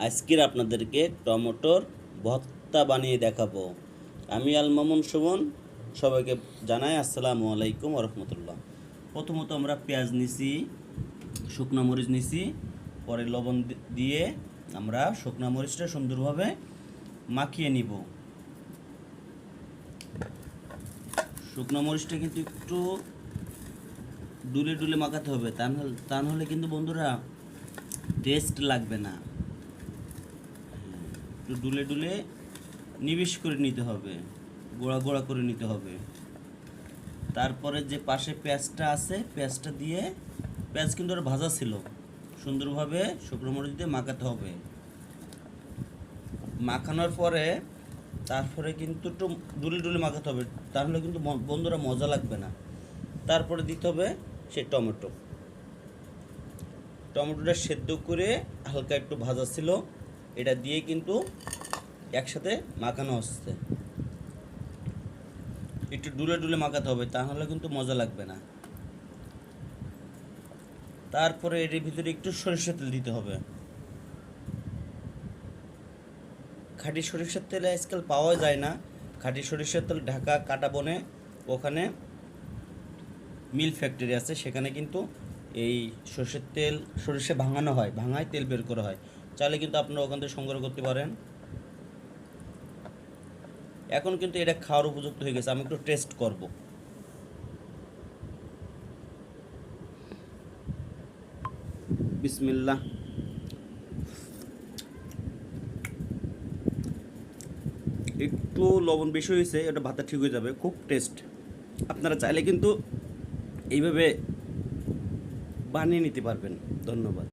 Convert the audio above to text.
আজকের আপনাদেরকে টমেটোর ভর্তা বানিয়ে দেখাবো। আমি আল মামুন সুমন, সবাইকে জানাই আসসালামু আলাইকুম রহমতুল্লাহ। প্রথমত আমরা পেঁয়াজ নিছি, শুকনো মরিচ নিছি, পরে লবণ দিয়ে আমরা শুকনো মরিচটা সুন্দরভাবে মাখিয়ে নিব। শুকনো মরিচটা কিন্তু একটু ডুলে ডুলে মাখাতে হবে, তা নাহলে কিন্তু বন্ধুরা টেস্ট লাগবে না। একটু ডুলে ডুলে নিবিশ করে নিতে হবে, গোড়া গোড়া করে নিতে হবে। তারপরে যে পাশে পেঁয়াজটা আছে, পেঁয়াজটা দিয়ে, পেঁয়াজ কিন্তু ওরা ভাজা ছিল, সুন্দরভাবে শুকনো মরিচ দিয়ে মাখাতে হবে। মাখানোর পরে তারপরে কিন্তু একটু ডুলে ডুলে মাখাতে হবে, তাহলে কিন্তু বন্ধুরা মজা লাগবে না। তারপরে দিতে হবে সেই টমেটোটা সেদ্ধ করে হালকা একটু ভাজা ছিল, এটা দিয়ে কিন্তু একসাথে মাখানো হচ্ছে। একটু ডুলে ডুলে মাখাতে হবে, তাহলে কিন্তু মজা লাগবে না। তারপরে এর ভিতরে একটু সরিষার তেল দিতে হবে। খাঁটি সরিষার তেল আজকাল পাওয়া যায় না। খাঁটি সরিষার তেল ঢাকা কাটা বনে, ওখানে মিল ফ্যাক্টরি আছে, সেখানে কিন্তু এই সরষের তেল, সরিষা ভাঙানো হয়, ভাঙায় তেল বের করা হয়। চাইলে কিন্তু আপনারা ওখান থেকে সংগ্রহ করতে পারেন। এখন কিন্তু এটা খাওয়ার উপযুক্ত হয়ে গেছে, আমি একটু টেস্ট করব। বিসমিল্লাহ। একটু লবণ বেশি হয়েছে, এটা ভাতটা ঠিক হয়ে যাবে, খুব টেস্ট। আপনারা চাইলে কিন্তু এইভাবে বানিয়ে নিতে পারবেন। ধন্যবাদ।